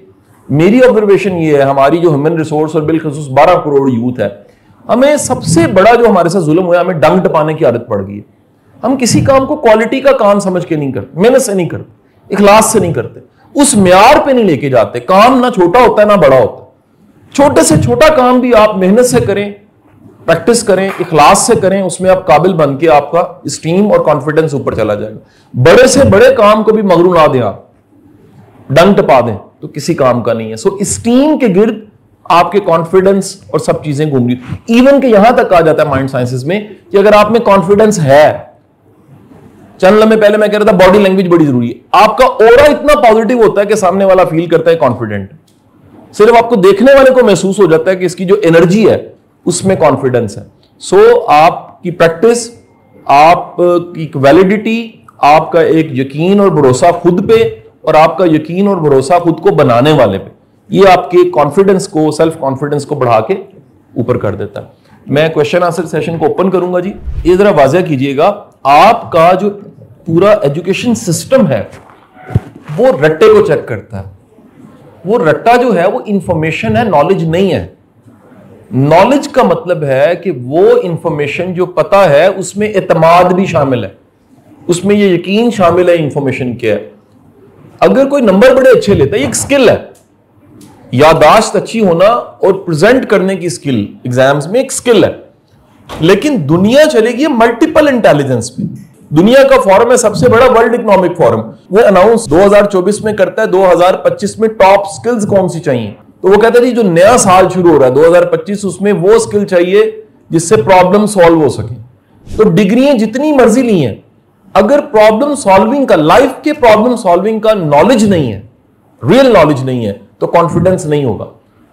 मेरी ऑब्जर्वेशन ये है, हमारी जो ह्यूमन रिसोर्स और बिलखुसूस 12 करोड़ यूथ है, हमें सबसे बड़ा जो हमारे साथ जुल्म हुआ, हमें डंग टपाने की आदत पड़ गई है। हम किसी काम को क्वालिटी का काम समझ के नहीं करते, मेहनत से नहीं करते, इखलास से नहीं करते, उस म्यार पे नहीं लेके जाते। काम ना छोटा होता है ना बड़ा होता है। छोटे से छोटा काम भी आप मेहनत से करें, प्रैक्टिस करें, इखलास से करें, उसमें आप काबिल बन के आपका स्टीम और कॉन्फिडेंस ऊपर चला जाएगा। बड़े से बड़े काम को भी मगरू ना दें, आप डंग टपा दें तो किसी काम का नहीं है। सो स्टीम के गिर्द आपके कॉन्फिडेंस और सब चीजें घूम रही। इवन के यहां तक आ जाता है माइंड साइंसेस में कि अगर आप में कॉन्फिडेंस है, चंद लम्हे पहले मैं कह रहा था बॉडी लैंग्वेज बड़ी जरूरी है। आपका ऑरा इतना पॉजिटिव होता है कि सामने वाला फील करता है कॉन्फिडेंट। सिर्फ आपको देखने वाले को महसूस हो जाता है कि इसकी जो एनर्जी है उसमें कॉन्फिडेंस है। सो आपकी प्रैक्टिस, आपकी वैलिडिटी, आपका एक यकीन और भरोसा खुद पे और आपका यकीन और भरोसा खुद को बनाने वाले पे, ये आपके कॉन्फिडेंस को, सेल्फ कॉन्फिडेंस को बढ़ा के ऊपर कर देता है। मैं क्वेश्चन आंसर सेशन को ओपन करूंगा जी। ये जरा वाज़ेह कीजिएगा, आपका जो पूरा एजुकेशन सिस्टम है वो रट्टे को चेक करता है। वो रट्टा जो है वो इंफॉर्मेशन है, नॉलेज नहीं है। नॉलेज का मतलब है कि वो इंफॉर्मेशन जो पता है उसमें एतमाद भी शामिल है, उसमें ये यकीन शामिल है इंफॉर्मेशन क्या है। अगर कोई नंबर बड़े अच्छे लेता है, ये एक स्किल है, यादाश्त अच्छी होना और प्रेजेंट करने की स्किल एग्जाम्स में एक स्किल है। लेकिन दुनिया चलेगी मल्टीपल इंटेलिजेंस पे। दुनिया का फॉरम है सबसे बड़ा वर्ल्ड इकोनॉमिक फॉरम, वो अनाउंस 2024 में करता है 2025 में टॉप स्किल्स कौन सी चाहिए। तो वो कहते हैं जो नया साल शुरू हो रहा है 2025, उसमें वो स्किल चाहिए जिससे प्रॉब्लम सॉल्व हो सके। तो डिग्रियां जितनी मर्जी ली हैं, अगर प्रॉब्लम सॉल्विंग का, लाइफ के प्रॉब्लम सॉल्विंग का नॉलेज नहीं है, रियल नॉलेज नहीं है, तो कॉन्फिडेंस नहीं होगा।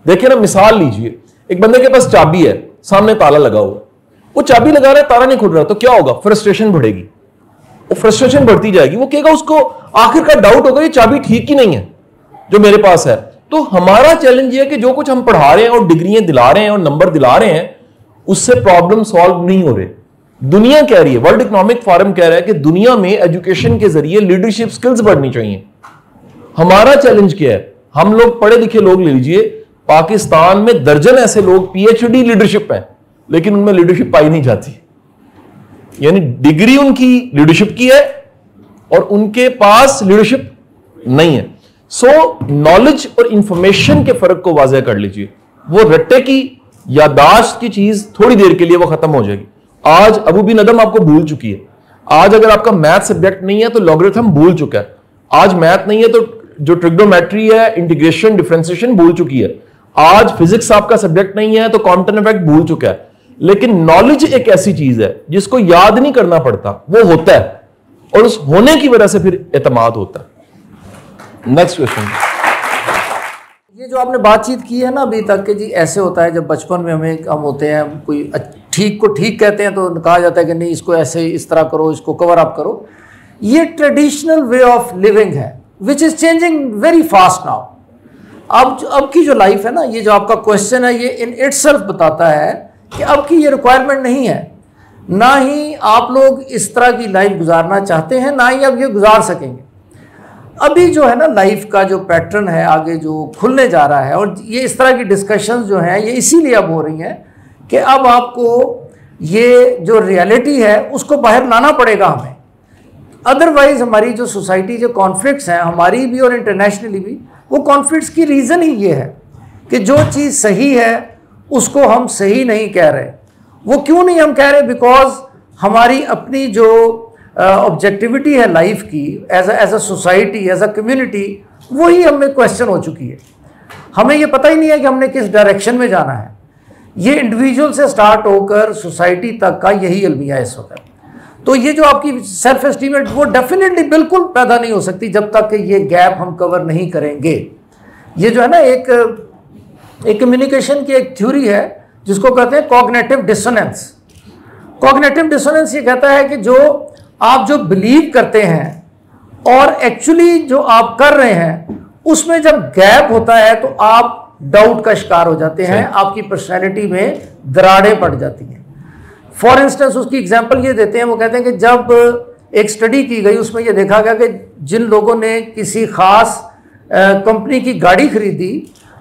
देखिए ना, मिसाल लीजिए, एक बंदे के पास चाबी है, सामने ताला लगा हुआ, वो चाबी लगा रहा है, ताला नहीं खुल रहा, तो क्या होगा? फ्रस्ट्रेशन बढ़ेगी, वो फ्रस्ट्रेशन बढ़ती जाएगी। वो कहेगा, उसको आखिरकार डाउट होगा ये चाबी ठीक ही नहीं है जो मेरे पास है। तो हमारा चैलेंज ये है कि जो कुछ हम पढ़ा रहे हैं और डिग्रियां दिला रहे हैं और नंबर दिला रहे हैं, उससे प्रॉब्लम सॉल्व नहीं हो रहे। दुनिया कह रही है, वर्ल्ड इकोनॉमिक फोरम कह रहा है कि दुनिया में एजुकेशन के जरिए लीडरशिप स्किल्स बढ़नी चाहिए। हमारा चैलेंज क्या है? हम लोग पढ़े लिखे लोग ले लीजिए, पाकिस्तान में दर्जन ऐसे लोग पीएचडी लीडरशिप हैं, लेकिन उनमें लीडरशिप पाई नहीं जाती। यानी डिग्री उनकी लीडरशिप की है और उनके पास लीडरशिप नहीं है। सो नॉलेज और इंफॉर्मेशन के फर्क को वाज़ेह कर लीजिए। वो रट्टे की यादाश्त की चीज थोड़ी देर के लिए वो खत्म हो जाएगी। आज अबू बिन अदम आपको भूल चुकी है। आज अगर आपका मैथ सब्जेक्ट नहीं है तो लॉगरिथम भूल चुका है। आज मैथ नहीं है तो जो ट्रिग्नोमेट्री है, इंटीग्रेशन, डिफरेंशिएशन भूल चुकी है। आज फिजिक्स आपका सब्जेक्ट नहीं है तो कॉम्पटन इफेक्ट भूल चुका है। लेकिन नॉलेज एक ऐसी चीज है जिसको याद नहीं करना पड़ता, वो होता है और उस होने की वजह से फिर एतमाद होता है। Next question.
ये जो आपने बातचीत की है ना अभी तक कि जी ऐसे होता है, जब बचपन में हम होते हैं, कोई ठीक को ठीक कहते हैं तो कहा जाता है कि नहीं इसको ऐसे इस तरह करो, इसको कवर अप करो। ये ट्रेडिशनल वे ऑफ लिविंग है which is changing very fast now. अब की जो लाइफ है ना, ये जो आपका क्वेश्चन है, ये इन इटसेल्फ बताता है कि अब की ये रिक्वायरमेंट नहीं है, ना ही आप लोग इस तरह की लाइफ गुजारना चाहते हैं, ना ही अब ये गुजार सकेंगे। अभी जो है ना लाइफ का जो पैटर्न है आगे जो खुलने जा रहा है, और ये इस तरह की डिस्कशंस जो हैं ये इसीलिए अब हो रही हैं कि अब आपको ये जो रियलिटी है उसको बाहर लाना पड़ेगा हमें। अदरवाइज हमारी जो सोसाइटी जो कॉन्फ्लिक्ट्स हैं हमारी भी और इंटरनेशनली भी, वो कॉन्फ्लिक्ट्स की रीज़न ही ये है कि जो चीज़ सही है उसको हम सही नहीं कह रहे। वो क्यों नहीं हम कह रहे? बिकॉज हमारी अपनी जो ऑब्जेक्टिविटी है लाइफ की as a society, as a community, वही हमें क्वेश्चन हो चुकी है। हमें ये पता ही नहीं है कि हमने किस डायरेक्शन में जाना है। ये इंडिविजुअल से स्टार्ट होकर सोसाइटी तक का यही अलमिया इस वक्त। तो ये जो आपकी सेल्फ एस्टीम है वो डेफिनेटली बिल्कुल पैदा नहीं हो सकती जब तक कि ये गैप हम कवर नहीं करेंगे। ये जो है ना एक कम्युनिकेशन की एक थ्योरी है जिसको कहते हैं कॉग्निटिव डिसोनेंस। कॉग्निटिव डिसोनेंस ये कहता है कि जो आप जो बिलीव करते हैं और एक्चुअली जो आप कर रहे हैं उसमें जब गैप होता है तो आप डाउट का शिकार हो जाते हैं, आपकी पर्सनैलिटी में दरारें पड़ जाती हैं। फॉर इंस्टेंस उसकी एग्जांपल ये देते हैं, वो कहते हैं कि जब एक स्टडी की गई उसमें ये देखा गया कि जिन लोगों ने किसी खास कंपनी की गाड़ी खरीदी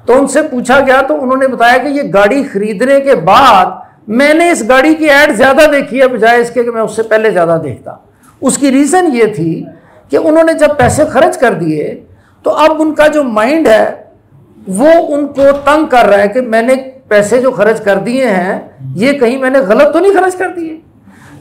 तो उनसे पूछा गया तो उन्होंने बताया कि ये गाड़ी खरीदने के बाद मैंने इस गाड़ी की ऐड ज़्यादा देखी है बजाय इसके कि मैं उससे पहले ज़्यादा देखता। उसकी रीज़न ये थी कि उन्होंने जब पैसे खर्च कर दिए तो अब उनका जो माइंड है वो उनको तंग कर रहा है कि मैंने पैसे जो खर्च कर दिए हैं ये कहीं मैंने गलत तो नहीं खर्च कर दिए,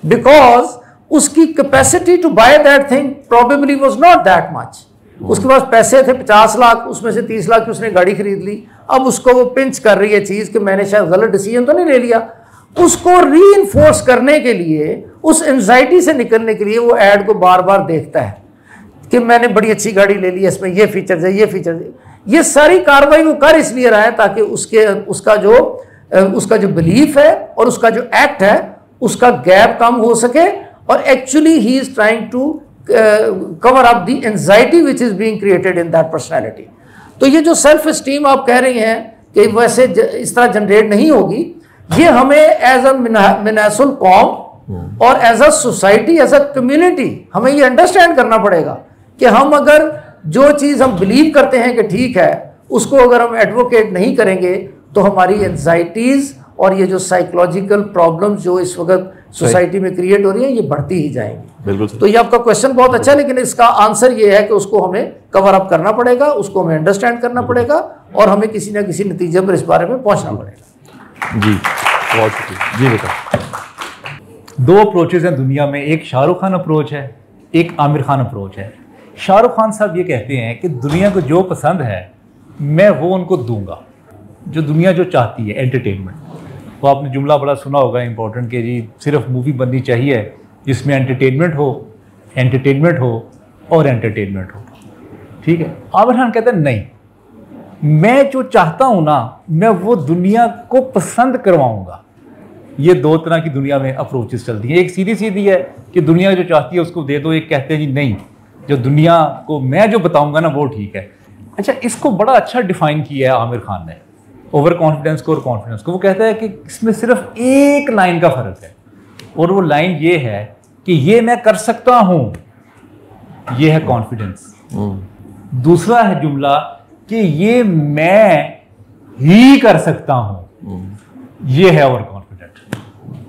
बिकॉज उसकी capacity to buy that thing probably was not that much. उसके पास पैसे थे 50 लाख, उसमें से 30 लाख की उसने गाड़ी खरीद ली। अब उसको वो पिंच कर रही है चीज़ कि मैंने शायद गलत डिसीजन तो नहीं ले लिया। उसको रीइंफोर्स करने के लिए, उस एंजाइटी से निकलने के लिए वो ऐड को बार बार देखता है कि मैंने बड़ी अच्छी गाड़ी ले ली, इसमें ये फीचर्स है, ये फीचर्स है। ये सारी कार्रवाई वो कर इसलिए रहा है ताकि उसका जो बिलीफ है और उसका जो एक्ट है उसका गैप कम हो सके, और actually he is trying to cover up the anxiety which is being created in that personality. तो ये जो सेल्फ एस्टीम आप कह रही हैं कि वैसे इस तरह जनरेट नहीं होगी, ये हमें एज अ मिनासुल कौम और as a society, as a community हमें ये अंडरस्टैंड करना पड़ेगा कि हम अगर जो चीज़ हम बिलीव करते हैं कि ठीक है, उसको अगर हम एडवोकेट नहीं करेंगे तो हमारी एंजाइटीज़ और ये जो साइकोलॉजिकल प्रॉब्लम्स जो इस वक्त सोसाइटी में क्रिएट हो रही है, ये बढ़ती ही जाएंगी।
बिल्कुल।
तो ये आपका क्वेश्चन बहुत अच्छा है, लेकिन इसका आंसर ये है कि उसको हमें कवर अप करना पड़ेगा, उसको हमें अंडरस्टैंड करना पड़ेगा और हमें किसी ना किसी नतीजे पर इस बारे में पहुंचना पड़ेगा।
जी बहुत शुक्रिया। जी बेटा।
2 अप्रोचेज हैं दुनिया में, एक शाहरुख खान अप्रोच है, एक आमिर खान अप्रोच है। शाहरुख खान साहब ये कहते हैं कि दुनिया को जो पसंद है मैं वो उनको दूंगा, जो दुनिया जो चाहती है एंटरटेनमेंट। तो आपने जुमला बड़ा सुना होगा इंपॉर्टेंट कि जी सिर्फ मूवी बननी चाहिए जिसमें एंटरटेनमेंट हो और एंटरटेनमेंट हो। ठीक है। आमिर खान कहते हैं नहीं, मैं जो चाहता हूं ना मैं वो दुनिया को पसंद करवाऊंगा। ये 2 तरह की दुनिया में अप्रोचेस चलती हैं। एक सीधी सीधी है कि दुनिया जो चाहती है उसको दे दो, एक कहते हैं जी नहीं, जो दुनिया को मैं जो बताऊंगा ना वो ठीक है। अच्छा, इसको बड़ा अच्छा डिफाइन किया है आमिर खान ने, ओवर कॉन्फिडेंस को और कॉन्फिडेंस को। वो कहता है कि इसमें सिर्फ एक लाइन का फर्क है और वो लाइन ये है कि ये मैं कर सकता हूं, ये है कॉन्फिडेंस। दूसरा है जुमला कि ये मैं ही कर सकता हूं, ये है over confident.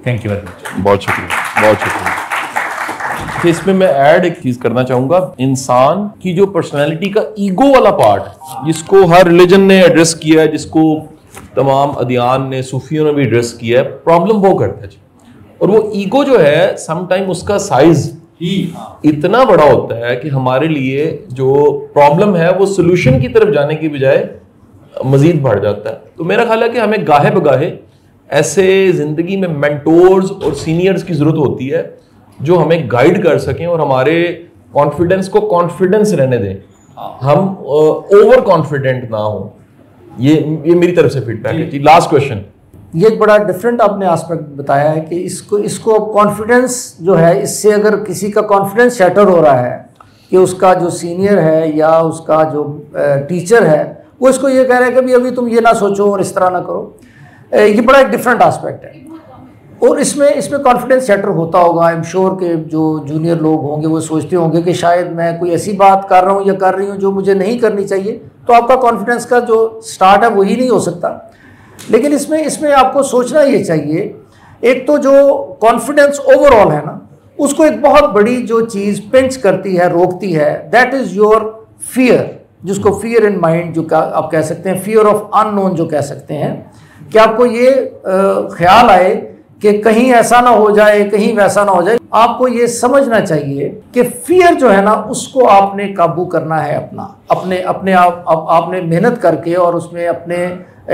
Thank you very much.
बहुत शुक्रिया, बहुत शुक्रिया।
तो इसमें मैं ऐड एक चीज करना चाहूंगा, इंसान की जो पर्सनालिटी का ईगो वाला पार्ट जिसको हर रिलीजन ने एड्रेस किया है, जिसको तमाम अदियान ने, सूफियों ने भी एड्रेस किया है, प्रॉब्लम वो करता है। और वो ईगो जो है समटाइम उसका साइज ही इतना बड़ा होता है कि हमारे लिए जो प्रॉब्लम है वो सोल्यूशन की तरफ जाने की बजाय मजीद बढ़ जाता है। तो मेरा ख्याल है कि हमें गाहे बगाहे ऐसे जिंदगी में मेंटोर्स और सीनियर्स की जरूरत होती है जो हमें गाइड कर सकें और हमारे कॉन्फिडेंस को कॉन्फिडेंस रहने दें, हम ओवर कॉन्फिडेंट ना हो। ये मेरी तरफ से फीडबैक है जी। Last question.
ये एक बड़ा डिफरेंट आपने एस्पेक्ट बताया है कि इसको कॉन्फिडेंस जो है, इससे अगर किसी का कॉन्फिडेंस शैटर हो रहा है कि उसका जो सीनियर है या उसका जो टीचर है वो इसको ये कह रहा है कि अभी तुम ये ना सोचो और इस तरह ना करो, ये बड़ा एक डिफरेंट एस्पेक्ट है। और इसमें कॉन्फिडेंस शैटर होता होगा। आई एम श्योर कि जो जूनियर लोग होंगे वो सोचते होंगे कि शायद मैं कोई ऐसी बात कर रहा हूँ या कर रही हूँ जो मुझे नहीं करनी चाहिए, तो आपका कॉन्फिडेंस का जो स्टार्ट है वही नहीं हो सकता। लेकिन इसमें आपको सोचना ये चाहिए, एक तो जो कॉन्फिडेंस ओवरऑल है ना, उसको एक बहुत बड़ी जो चीज़ पिंच करती है, रोकती है, दैट इज़ योर फियर, जिसको फियर इन माइंड जो आप कह सकते हैं, फियर ऑफ अननोन जो कह सकते हैं, कि आपको ये ख्याल आए कि कहीं ऐसा ना हो जाए, कहीं वैसा ना हो जाए। आपको ये समझना चाहिए कि फियर जो है ना उसको आपने काबू करना है, अपने आप आपने मेहनत करके और उसमें अपने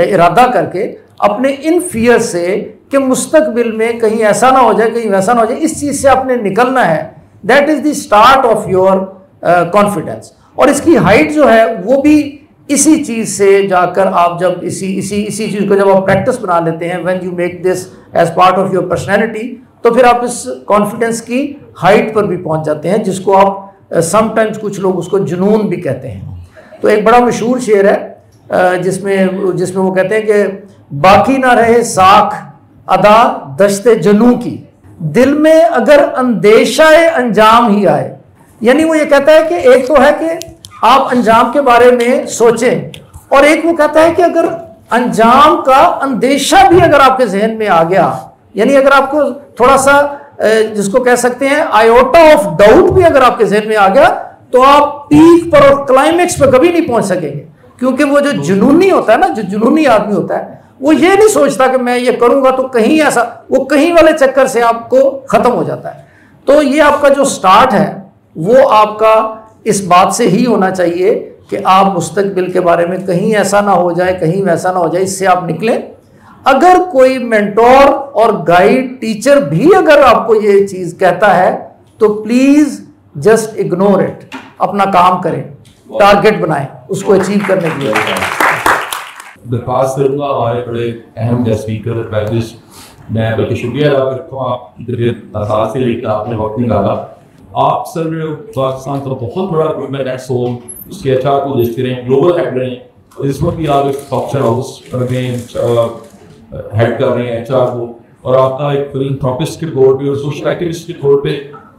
इरादा करके अपने इन फियर से कि मुस्तकबिल में कहीं ऐसा ना हो जाए, कहीं वैसा ना हो जाए, इस चीज़ से आपने निकलना है। That is the start of your confidence. और इसकी हाइट जो है वो भी इसी चीज़ से जाकर आप जब इसी चीज़ को जब आप प्रैक्टिस बना लेते हैं, when you make this as part of your personality, तो फिर आप इस कॉन्फिडेंस की हाइट पर भी पहुंच जाते हैं, जिसको आप समटाइम्स कुछ लोग उसको जुनून भी कहते हैं। तो एक बड़ा मशहूर शेर है जिसमें वो कहते हैं कि बाकी ना रहे साख अदा दश्ते जनू की, दिल में अगर अंदेशाए अंजाम ही आए। यानी वो ये कहता है कि एक तो है कि आप अंजाम के बारे में सोचें, और एक वो कहता है कि अगर अंजाम का अंदेशा भी अगर आपके जहन में आ गया, यानी अगर आपको थोड़ा सा जिसको कह सकते हैं आयोटा ऑफ डाउट भी अगर आपके जहन में आ गया, तो आप पीक पर और क्लाइमेक्स पर कभी नहीं पहुंच सकेंगे। क्योंकि वो जो जुनूनी होता है ना, जो जुनूनी आदमी होता है, वो ये नहीं सोचता कि मैं ये करूंगा तो कहीं ऐसा, वो कहीं वाले चक्कर से आपको खत्म हो जाता है। तो ये आपका जो स्टार्ट है वो आपका इस बात से ही होना चाहिए कि आप मुस्तकबिल के बारे में कहीं ऐसा ना हो जाए, कहीं वैसा ना हो जाए, इससे आप निकलें। अगर कोई मेंटोर और गाइड टीचर भी अगर आपको ये चीज़ कहता है तो प्लीज़ जस्ट इग्नोर इट, अपना काम करें, टारगेट बनाएं उसको अचीव करने के लिए।
दरख्वास्त करूँगा हमारे बड़े अहम गेस्ट स्पीकर पैकेज, मैं बल्कि शुक्रिया अदा करता हूँ आप से लेकर आपने वक्त निकाला। आप सर पाकिस्तान का बहुत बड़ा गवर्नमेंट एक्स हो, उसके अच्छा को देखते रहें, ग्लोबल हेड रहें, इस वक्त भी आप एक सॉफ्टवेयर हाउस हेड कर रहे हैं एचआर को, और आपका एक फिलैंथ्रोपिस्ट के तौर पे और सोशल एक्टिविस्ट के तौर पे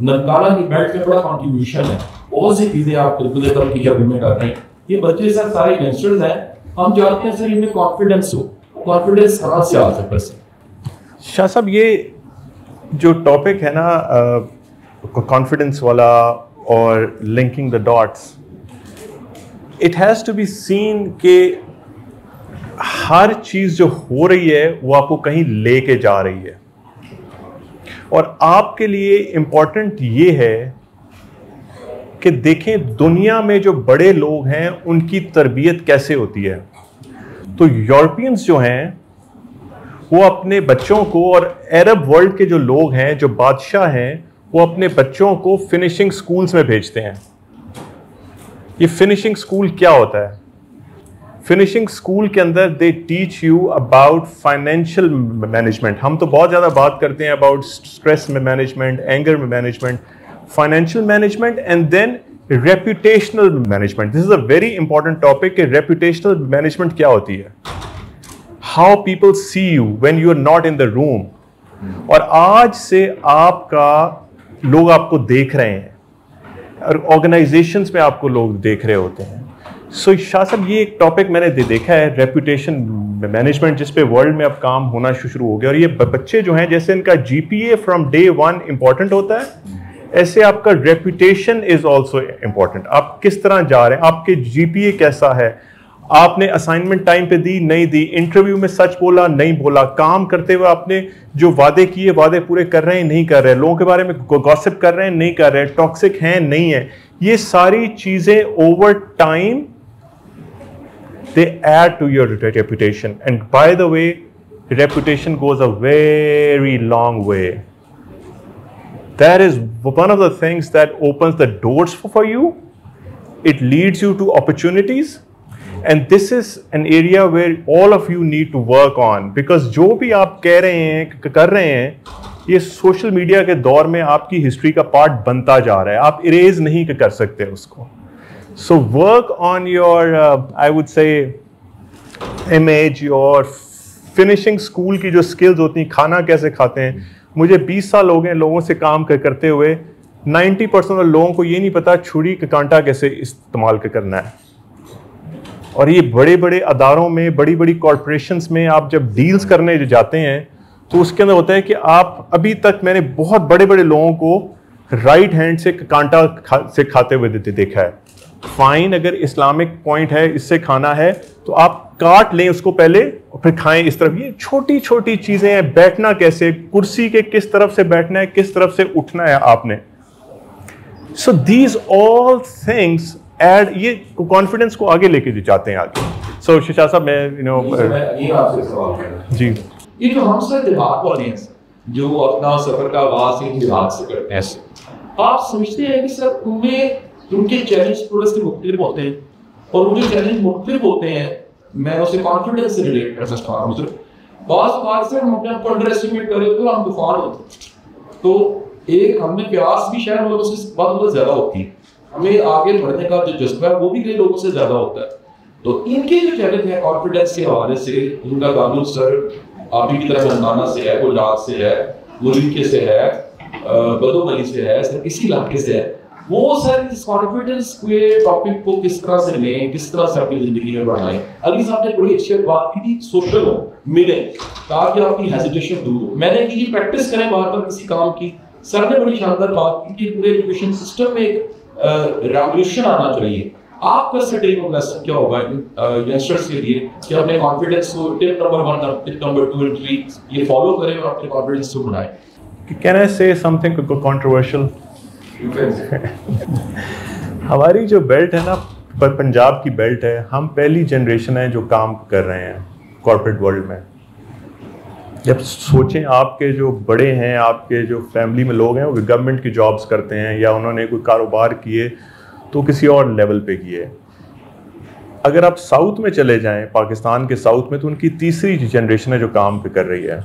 ननकाना की बेल्ट में बड़ा कंट्रीब्यूशन है। बहुत सी चीजें आप बिल्कुल तरक्की के अभी में कर रहे हैं। ये बच्चे सर सारे यंगस्टर्स हैं, हम चाहते हैं सर इनमें कॉन्फिडेंस हो। कॉन्फिडेंस कहाँ से आ सकता है?
शाह साहब, ये जो टॉपिक है ना कॉन्फिडेंस वाला और linking the dots, it has to be seen कि हर चीज़ जो हो रही है वो आपको कहीं लेके जा रही है, और आपके लिए इम्पॉर्टेंट ये है कि देखें दुनिया में जो बड़े लोग हैं उनकी तरबियत कैसे होती है। तो यूरोपियंस जो हैं वो अपने बच्चों को, और अरब वर्ल्ड के जो लोग हैं, जो बादशाह हैं, वो अपने बच्चों को फिनिशिंग स्कूल्स में भेजते हैं। ये फिनिशिंग स्कूल क्या होता है? फिनिशिंग स्कूल के अंदर they teach you about financial management. हम तो बहुत ज़्यादा बात करते हैं अबाउट स्ट्रेस में मैनेजमेंट, एंगर में management, financial management, and then reputational management. This is a very important topic कि रेपुटेशनल मैनेजमेंट क्या होती है। How people see you when you are not in the room. और आज से आपका लोग आपको देख रहे हैं, और ऑर्गेनाइजेशंस में आपको लोग देख रहे होते हैं। सो शाह साहब, ये एक टॉपिक मैंने देखा है, रेपुटेशन मैनेजमेंट, जिस पे वर्ल्ड में अब काम होना शुरू हो गया। और ये बच्चे जो हैं, जैसे इनका जीपीए फ्रॉम डे 1 इंपॉर्टेंट होता है, ऐसे आपका रेपुटेशन इज ऑल्सो इंपॉर्टेंट। आप किस तरह जा रहे हैं, आपके जीपीए कैसा है, आपने असाइनमेंट टाइम पे दी नहीं दी, इंटरव्यू में सच बोला नहीं बोला, काम करते हुए आपने जो वादे किए वादे पूरे कर रहे हैं नहीं कर रहे, लोगों के बारे में गॉसिप कर रहे हैं नहीं कर रहे, टॉक्सिक हैं नहीं है। ये सारी चीजें over time they add to your reputation, and by the way, reputation goes a very long way. That is one of the things that opens the doors for you. It leads you to opportunities, and this is an area where all of you need to work on, because जो भी आप कह रहे हैं कर रहे हैं, ये सोशल मीडिया के दौर में आपकी हिस्ट्री का पार्ट बनता जा रहा है। आप इरेज नहीं कर सकते उसको। So work on your, I would say, image, your finishing school की जो skills होती हैं, खाना कैसे खाते हैं। मुझे 20 साल हो गए लोगों से काम करते हुए, 90% लोगों को ये नहीं पता छुरी का कांटा कैसे इस्तेमाल करना है। और ये बड़े बड़े अदारों में, बड़ी बड़ी कॉरपोरेशंस में आप जब डील्स करने जाते हैं, तो उसके अंदर होता है कि आप, अभी तक मैंने बहुत बड़े बड़े लोगों को राइट हैंड से कांटा से खाते हुए देखा है। फाइन, अगर इस्लामिक पॉइंट है, इससे खाना है तो आप काट लें उसको पहले और फिर खाएं इस तरफ। ये छोटी छोटी चीजें हैं। बैठना कैसे, कुर्सी के किस तरफ से बैठना है, किस तरफ से उठना है आपने। So these all things add, ये कॉन्फिडेंस को आगे लेके जाते हैं आगे। सो शाह साहब, मैं
आपसे सवाल करना
जी,
ये जो हम सर दिमाग वाले हैं जो अपना सफर का आगाज इन दिमाग से करते हैं, आप समझते हैं कि सर उनमें उनके चैलेंज थोड़े से मुख्तलिफ होते हैं, और वो जो चैलेंज मुख्तलिफ होते हैं मैं उसे कॉन्फिडेंस से रिलेट कर सकता हूँ। बात से हम अपने आप को अंडर एस्टिमेट करें तो हम तूफान होते हैं। तो एक हमें प्यास भी शायद लोगों से बहुत ज़्यादा होती है, हमें आगे बढ़ने का जो जज्बा है वो भी कई लोगों से ज़्यादा होता है। तो इनके जो चैलेंज है कॉन्फिडेंस के हवाले से, इनका ताल्लुक सर आप ही की तरह ननकाना से है, गुलराज से है, मुल्के से है, बदोमली से है, सर किसी इलाके से है, वो सर इस कॉन्फिडेंस के टॉपिक को किस तरह से लें, किस तरह से अपनी जिंदगी में बढ़ाएं। अली साहब ने बड़ी अच्छी बात की थी, सोशल हो, मिले, ताकि आपकी हेजिटेशन दूर हो। मैंने की प्रैक्टिस करें बार बार किसी काम की। सर ने बड़ी शानदार बात की कि पूरे एजुकेशन सिस्टम में एक रेवोल्यूशन आना चाहिए। आपका टेक होम मैसेज क्या होगा यंगस्टर्स के लिए कि अपने कॉन्फिडेंस को टिप नंबर 1, टिप नंबर 2 और 3 ये फॉलो करें और अपने कॉन्फिडेंस को बढ़ाएं।
कैन आई से समथिंग कंट्रोवर्शियल? हमारी जो बेल्ट है ना, पंजाब की बेल्ट है, हम पहली जनरेशन है जो काम कर रहे हैं कॉर्पोरेट वर्ल्ड में। जब सोचें आपके जो बड़े हैं, आपके जो फैमिली में लोग हैं, वो गवर्नमेंट की जॉब्स करते हैं या उन्होंने कोई कारोबार किए तो किसी और लेवल पे किए। अगर आप साउथ में चले जाएं, पाकिस्तान के साउथ में, तो उनकी तीसरी जनरेशन है जो काम पे कर रही है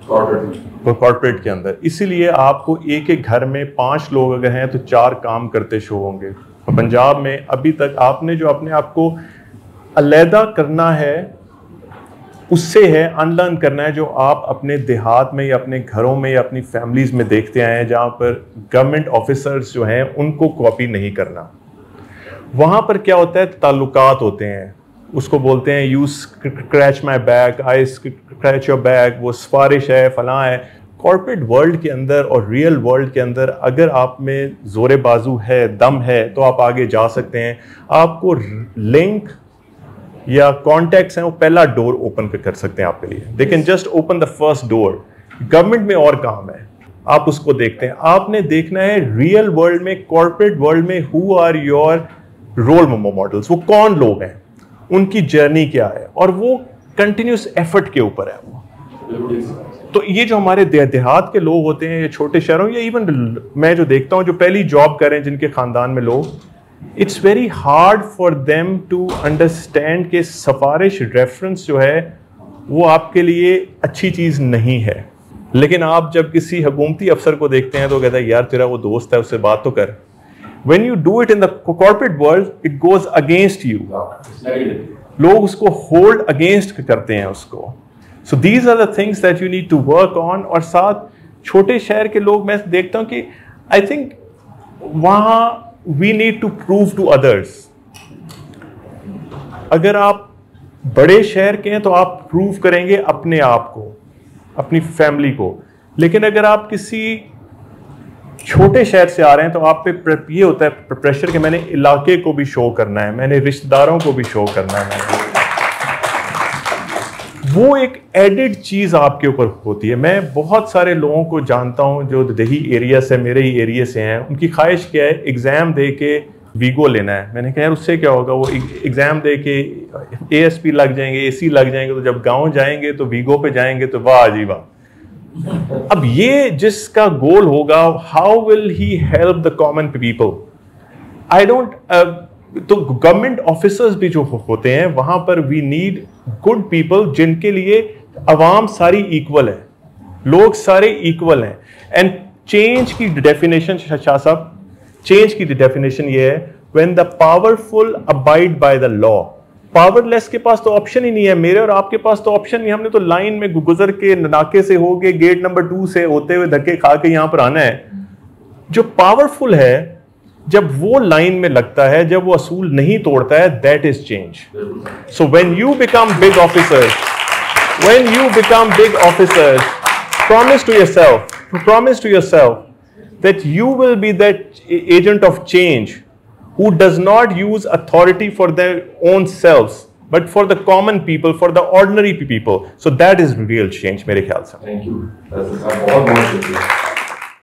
कॉर्पोरेट के अंदर। इसीलिए आपको एक एक घर में 5 लोग अगर हैं तो 4 काम करते शो होंगे। तो पंजाब में अभी तक आपने जो अपने आप को अलहदा करना है उससे है अनलर्न करना है जो आप अपने देहात में या अपने घरों में या अपनी फैमिलीज में देखते आए हैं, जहाँ पर गवर्नमेंट ऑफिसर्स जो हैं उनको कॉपी नहीं करना। वहाँ पर क्या होता है, ताल्लुकात होते हैं, उसको बोलते हैं you scratch my back, I scratch your back, वो सिफारिश है, फलां है। कॉर्पोरेट वर्ल्ड के अंदर और रियल वर्ल्ड के अंदर अगर आप में जोरे बाजू है, दम है, तो आप आगे जा सकते हैं। आपको लिंक या कॉन्टैक्ट्स हैं, वो पहला डोर ओपन कर सकते हैं आपके लिए। They can just open the first door. Government में और काम है, आप उसको देखते हैं। आपने देखना है रियल वर्ल्ड में, कॉर्पोरेट वर्ल्ड में, who are your role models, वो कौन लोग हैं, उनकी जर्नी क्या है, और वो कंटिन्यूस एफर्ट के ऊपर है वो। तो ये जो हमारे देहात के लोग होते हैं, या छोटे शहरों, या इवन मैं जो देखता हूँ जो पहली जॉब कर रहे हैं जिनके खानदान में लोग, it's very hard for them to understand कि सिफारिश रेफरेंस जो है वो आपके लिए अच्छी चीज़ नहीं है। लेकिन आप जब किसी हुकूमती अफसर को देखते हैं तो कहता है यार तेरा वो दोस्त है, उससे बात तो कर। When you do it in the corporate world, it goes against you. लोग उसको hold against करते हैं उसको। So these are the things that you need to work on। और साथ छोटे शहर के लोग मैं देखता हूँ कि I think वहाँ we need to prove to others। अगर आप बड़े शहर के हैं तो आप प्रूव करेंगे अपने आप को, अपनी फैमिली को। लेकिन अगर आप किसी छोटे शहर से आ रहे हैं तो आप पे ये होता है प्रेशर कि मैंने इलाके को भी शो करना है, मैंने रिश्तेदारों को भी शो करना है। वो एक एडिड चीज़ आपके ऊपर होती है। मैं बहुत सारे लोगों को जानता हूं जो दही एरिया से, मेरे ही एरिया से हैं, उनकी ख्वाहिश क्या है, एग्ज़ाम दे के वीगो लेना है। मैंने कहा यार उससे क्या होगा, वो एग्ज़ाम दे के ASP लग जाएंगे, AC लग जाएंगे, तो जब गाँव जाएंगे तो वीगो पे जाएंगे तो वाह जी वाह। अब ये जिसका गोल होगा, how will he help the common people? I don't. तो गवर्नमेंट ऑफिसर्स भी जो होते हैं वहां पर वी नीड गुड पीपल जिनके लिए अवाम सारी इक्वल है, लोग सारे इक्वल हैं। एंड चेंज की डेफिनेशन, शाह साहब, चेंज की डेफिनेशन ये है when the powerful abide by the law. Powerless के पास तो ऑप्शन ही नहीं है, मेरे और आपके पास तो ऑप्शन नहीं। हमने तो लाइन में गुजर के नाके से होके गेट नंबर 2 से होते हुए धक्के खा के यहां पर आना है। जो पावरफुल है जब वो लाइन में लगता है, जब वो असूल नहीं तोड़ता है, that is change. So when you become big officers, promise to yourself that you will be that agent of change who does not use authority for their own selves, but for the common people, for the ordinary people. So that is real change, मेरे ख्याल से।
Thank you. That's बहुत शुक्रिया।